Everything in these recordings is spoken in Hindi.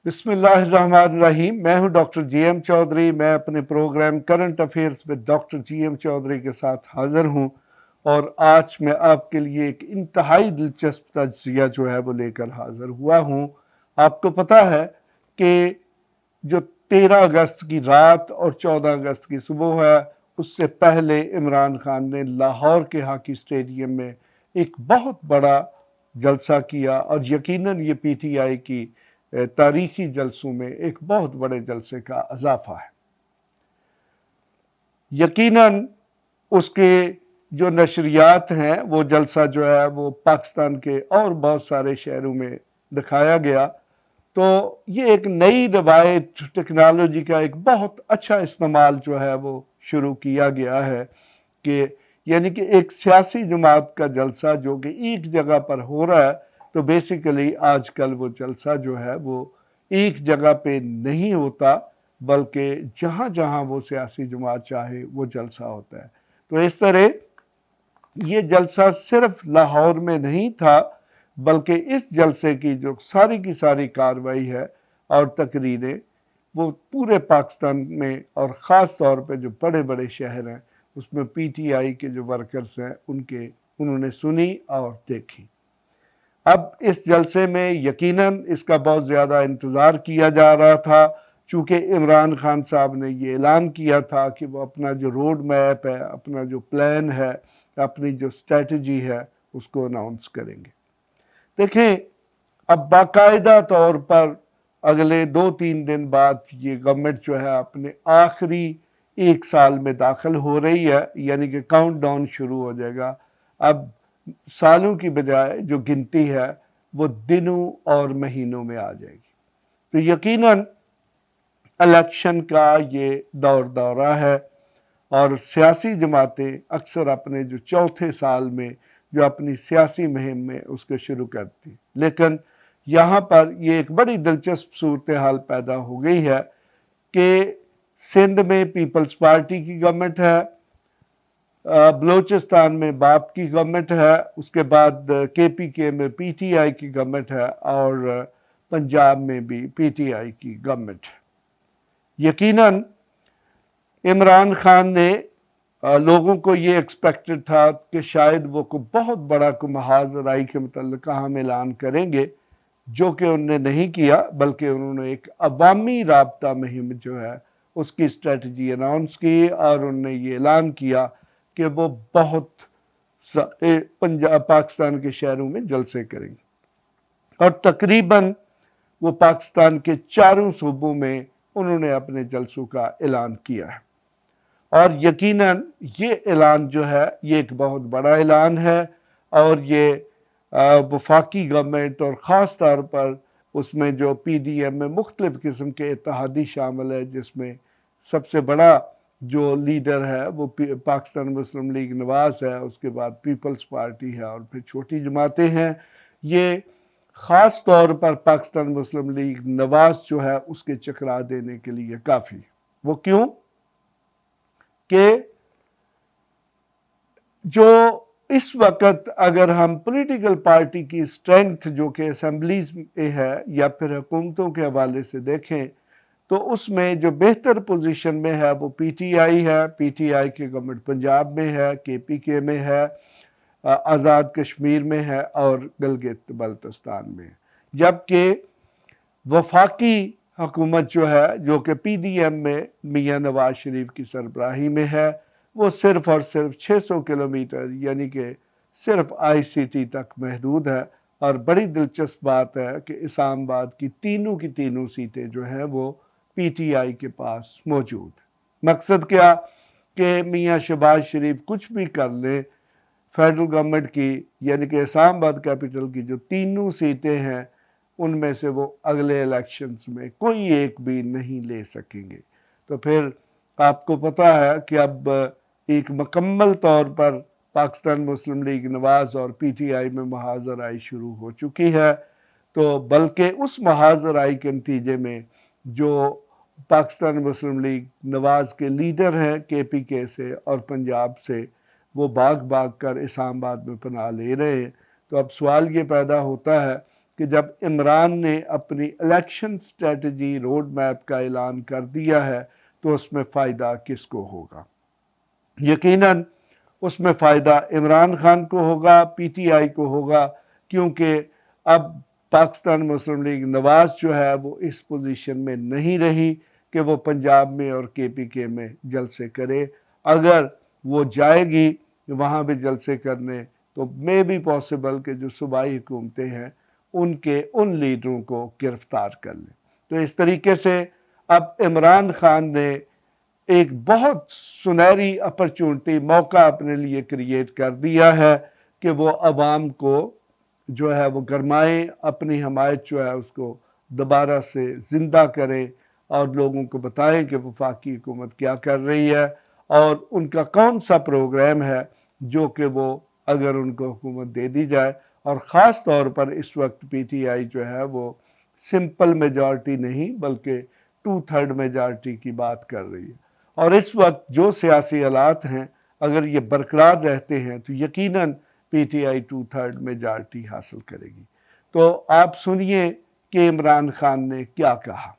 बिस्मिल्लाहिर्रहमानिर्रहीम। मैं हूं डॉक्टर जीएम चौधरी। मैं अपने program current affairs with doctor G M Chaudhary के साथ हाजिर हूं और आज मैं आपके लिए एक इंतहाई दिलचस्प तज्जिया जो है वो लेकर हाजिर हुआ हूं। आपको पता है कि जो 13 अगस्त की रात और 14 अगस्त की सुबह है, उससे पहले इमरान खान ने लाहौर के हॉकी स्टेडियम में एक बहुत बड़ा जलसा किया और यकीनन ये पीटीआई की तारीखी जलसों में एक बहुत बड़े जलसे का इजाफा है। यकीनन उसके जो नशरियात हैं वो जलसा जो है वो पाकिस्तान के और बहुत सारे शहरों में दिखाया गया। तो ये एक नई रवायत, टेक्नोलॉजी का एक बहुत अच्छा इस्तेमाल जो है वो शुरू किया गया है कि यानी कि एक सियासी जमात का जलसा जो कि एक जगह पर हो रहा है, तो बेसिकली आजकल वो जलसा जो है वो एक जगह पे नहीं होता, बल्कि जहाँ जहाँ वो सियासी जमात चाहे वो जलसा होता है। तो इस तरह ये जलसा सिर्फ लाहौर में नहीं था, बल्कि इस जलसे की जो सारी की सारी कार्रवाई है और तकरीरें वो पूरे पाकिस्तान में और ख़ास तौर पे जो बड़े बड़े शहर हैं उसमें पीटीआई के जो वर्कर्स हैं उन्होंने सुनी और देखी। अब इस जलसे में यकीनन इसका बहुत ज़्यादा इंतज़ार किया जा रहा था, चूँकि इमरान खान साहब ने ये ऐलान किया था कि वो अपना जो रोड मैप है, अपना जो प्लान है, अपनी जो स्ट्रेटजी है उसको अनाउंस करेंगे। देखें, अब बाकायदा तौर पर अगले 2-3 दिन बाद ये गवर्नमेंट जो है अपने आखिरी 1 साल में दाखिल हो रही है, यानी कि काउंटडाउन शुरू हो जाएगा। अब सालों की बजाय जो गिनती है वो दिनों और महीनों में आ जाएगी। तो यकीनन इलेक्शन का ये दौरा है और सियासी जमातें अक्सर अपने जो चौथे साल में जो अपनी सियासी मुहिम में उसको शुरू करती, लेकिन यहाँ पर ये एक बड़ी दिलचस्प सूरत हाल पैदा हो गई है कि सिंध में पीपल्स पार्टी की गवर्नमेंट है, बलूचिस्तान में बाप की गवर्नमेंट है, उसके बाद केपीके में पीटीआई की गवर्नमेंट है और पंजाब में भी पीटीआई की गवर्नमेंट है। यकीनन इमरान खान ने लोगों को ये एक्सपेक्टेड था कि शायद वो को बहुत बड़ा को महाज राई के मतलब हम ऐलान करेंगे, जो कि उन्होंने नहीं किया, बल्कि उन्होंने एक अवामी राबता मुहिम जो है उसकी स्ट्रेटजी अनाउंस की और उन्होंने ये ऐलान किया कि वो बहुत पंजाब पाकिस्तान के शहरों में जलसे करेंगे और तकरीबन वो पाकिस्तान के चारों सूबों में उन्होंने अपने जलसों का ऐलान किया है। और यकीनन ये ऐलान जो है ये एक बहुत बड़ा ऐलान है और ये वफाकी गवर्नमेंट और ख़ास तौर पर उसमें जो पीडीएम में मुख्तलिफ़ किस्म के इत्तेहादी शामिल है, जिसमें सबसे बड़ा जो लीडर है वो पाकिस्तान मुस्लिम लीग नवाज़ है, उसके बाद पीपल्स पार्टी है और फिर छोटी जमातें हैं। ये ख़ास तौर पर पाकिस्तान मुस्लिम लीग नवाज़ जो है उसके चकरा देने के लिए काफ़ी। वो क्यों कि जो इस वक्त अगर हम पॉलिटिकल पार्टी की स्ट्रेंथ जो कि असेंबलीज में है या फिर हुकूमतों के हवाले से देखें, तो उसमें जो बेहतर पोजीशन में है वो पीटीआई है। पीटीआई की गवर्नमेंट पंजाब में है, केपीके में है, आज़ाद कश्मीर में है और गिलगित बल्तिस्तान में, जबकि वफाकी हुकूमत जो है जो कि पीडीएम में मियां नवाज शरीफ की सरबराही में है, वो सिर्फ और सिर्फ 600 किलोमीटर यानी कि सिर्फ आईसीटी तक महदूद है। और बड़ी दिलचस्प बात है कि इस्लामाबाद की तीनों सीटें जो हैं वो पीटीआई के पास मौजूद है। मकसद क्या कि मियां शहबाज शरीफ कुछ भी कर ले, फेडरल गवर्नमेंट की यानी कि इस्लामाबाद कैपिटल की जो तीनों सीटें हैं उनमें से वो अगले इलेक्शंस में कोई एक भी नहीं ले सकेंगे। तो फिर आपको पता है कि अब एक मुकम्मल तौर पर पाकिस्तान मुस्लिम लीग नवाज़ और पीटीआई में महाजराई शुरू हो चुकी है। तो बल्कि उस महाजराई के नतीजे में जो पाकिस्तान मुस्लिम लीग नवाज़ के लीडर हैं केपीके से और पंजाब से, वो भाग भाग कर इस्लामाबाद में पनाह ले रहे हैं। तो अब सवाल ये पैदा होता है कि जब इमरान ने अपनी इलेक्शन स्ट्रेटजी रोड मैप का ऐलान कर दिया है तो उसमें फ़ायदा किसको होगा? यकीनन उसमें फ़ायदा इमरान खान को होगा, पीटीआई को होगा, क्योंकि अब पाकिस्तान मुस्लिम लीग नवाज़ जो है वो इस पोजीशन में नहीं रही कि वो पंजाब में और केपीके में जलसे करे। अगर वो जाएगी वहाँ भी जलसे करने तो मे भी पॉसिबल कि जो सूबाई हुकूमतें हैं उनके उन लीडरों को गिरफ्तार कर लें। तो इस तरीके से अब इमरान खान ने एक बहुत सुनहरी अपॉर्चुनिटी, मौका अपने लिए क्रिएट कर दिया है कि वो अवाम को जो है वो गरमाएं, अपनी हमायत जो है उसको दोबारा से ज़िंदा करें और लोगों को बताएं कि वफाकी हुकूमत क्या कर रही है और उनका कौन सा प्रोग्राम है जो कि वो अगर उनको हुकूमत दे दी जाए। और ख़ास तौर पर इस वक्त पीटीआई जो है वो सिंपल मेजॉरिटी नहीं बल्कि 2/3 मेजॉरिटी की बात कर रही है। और इस वक्त जो सियासी हालात हैं अगर ये बरकरार रहते हैं तो यकीनन पीटीआई 2/3 मेजॉरिटी हासिल करेगी। तो आप सुनिए कि इमरान खान ने क्या कहा।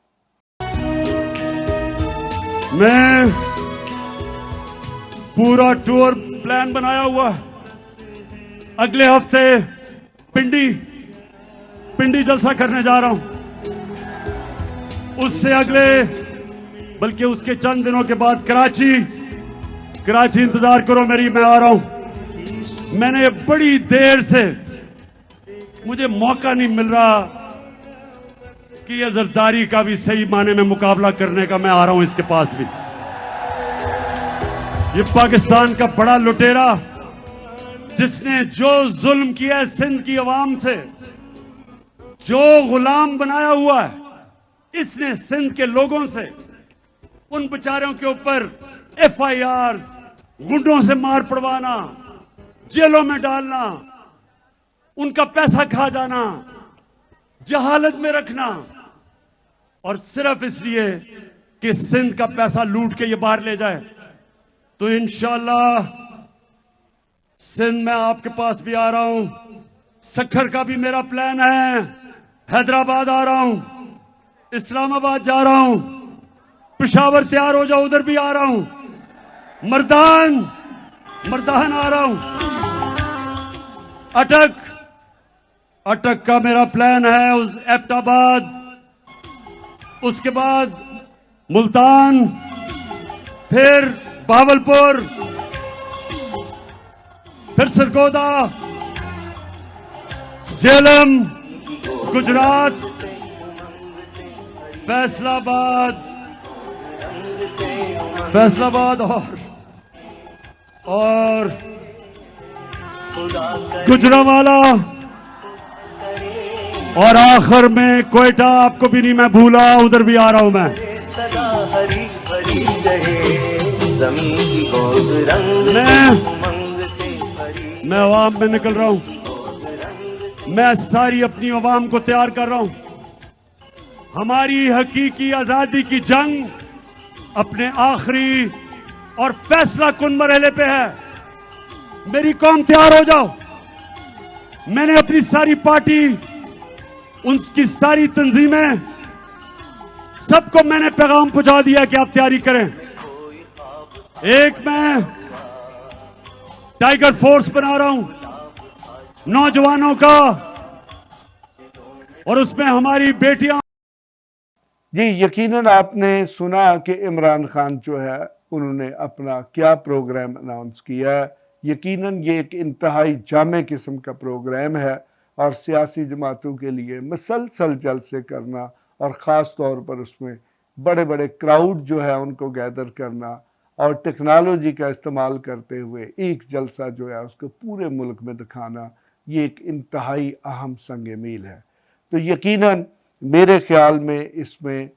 मैं पूरा टूर प्लान बनाया हुआ, अगले हफ्ते पिंडी जलसा करने जा रहा हूं, उससे अगले बल्कि उसके चंद दिनों के बाद कराची इंतजार करो मेरी, मैं आ रहा हूं। मैंने बड़ी देर से मुझे मौका नहीं मिल रहा कि ये जरदारी का भी सही माने में मुकाबला करने का, मैं आ रहा हूं इसके पास भी। ये पाकिस्तान का बड़ा लुटेरा जिसने जो जुल्म किया है सिंध की अवाम से, जो गुलाम बनाया हुआ है इसने सिंध के लोगों से, उन बेचारों के ऊपर एफआईआर्स, गुंडों से मार पड़वाना, जेलों में डालना, उनका पैसा खा जाना, जहालत में रखना, और सिर्फ इसलिए कि सिंध का पैसा लूट के ये बाहर ले जाए। तो इंशाअल्लाह सिंध में आपके पास भी आ रहा हूं, सखर का भी मेरा प्लान है, हैदराबाद आ रहा हूं, इस्लामाबाद जा रहा हूं, पेशावर तैयार हो जाओ उधर भी आ रहा हूं, मर्दान आ रहा हूं, अटक का मेरा प्लान है, उस एबटाबाद, उसके बाद मुल्तान, फिर बावलपुर, फिर सरगोदा, झेलम, गुजरात, फैसलाबाद और गुजरावाला, और आखिर में कोयटा, आपको भी नहीं मैं भूला, उधर भी आ रहा हूं मैं अवाम में निकल रहा हूं, मैं सारी अपनी अवाम को तैयार कर रहा हूं। हमारी हकीकी आजादी की जंग अपने आखिरी और फैसला कुन मरहले पे है। मेरी कौम तैयार हो जाओ। मैंने अपनी सारी पार्टी, उनकी सारी तंजीमें, सबको मैंने पैगाम पहुंचा दिया कि आप तैयारी करें। एक मैं टाइगर फोर्स बना रहा हूं नौजवानों का, और उसमें हमारी बेटियां। जी, यकीनन आपने सुना कि इमरान खान जो है उन्होंने अपना क्या प्रोग्राम अनाउंस किया है। यकीनन ये एक इंतहाई जामे किस्म का प्रोग्राम है और सियासी जमातों के लिए मसलसल जलसे करना और ख़ास तौर पर उसमें बड़े बड़े क्राउड जो है उनको गैदर करना और टेक्नोलॉजी का इस्तेमाल करते हुए एक जलसा जो है उसको पूरे मुल्क में दिखाना, ये एक इंतहाई अहम संग मील है। तो यकीनन मेरे ख्याल में इसमें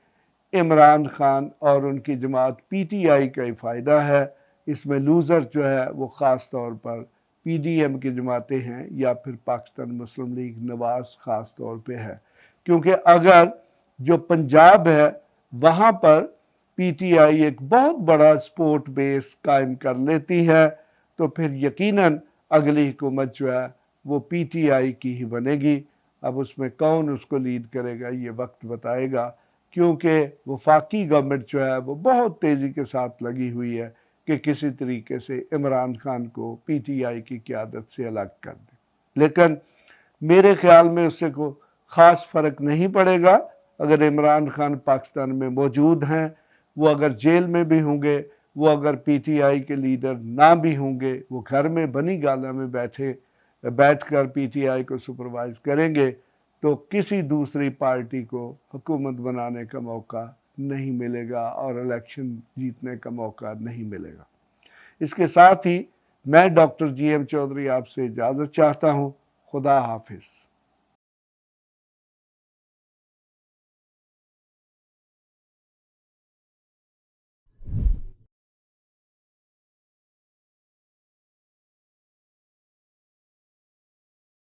इमरान खान और उनकी जमात पीटीआई का ही फ़ायदा है। इसमें लूज़र जो है वो ख़ास तौर पर पीडीएम की जमातें हैं या फिर पाकिस्तान मुस्लिम लीग नवाज़ ख़ास तौर पे है, क्योंकि अगर जो पंजाब है वहाँ पर पीटीआई एक बहुत बड़ा सपोर्ट बेस कायम कर लेती है तो फिर यकीनन अगली हुकूमत जो है वो पीटीआई की ही बनेगी अब उसमें कौन उसको लीड करेगा ये वक्त बताएगा, क्योंकि वफाकी गवर्नमेंट जो है वो बहुत तेज़ी के साथ लगी हुई है कि किसी तरीके से इमरान खान को पीटीआई की क़यादत से अलग कर दे। लेकिन मेरे ख्याल में उससे को ख़ास फ़र्क नहीं पड़ेगा। अगर इमरान खान पाकिस्तान में मौजूद हैं, वो अगर जेल में भी होंगे, वो अगर पीटीआई के लीडर ना भी होंगे, वो घर में बनी गाला में बैठकर पीटीआई को सुपरवाइज करेंगे, तो किसी दूसरी पार्टी को हुकूमत बनाने का मौका नहीं मिलेगा और इलेक्शन जीतने का मौका नहीं मिलेगा। इसके साथ ही मैं डॉक्टर GM चौधरी आपसे इजाज़त चाहता हूँ। खुदा हाफिज़।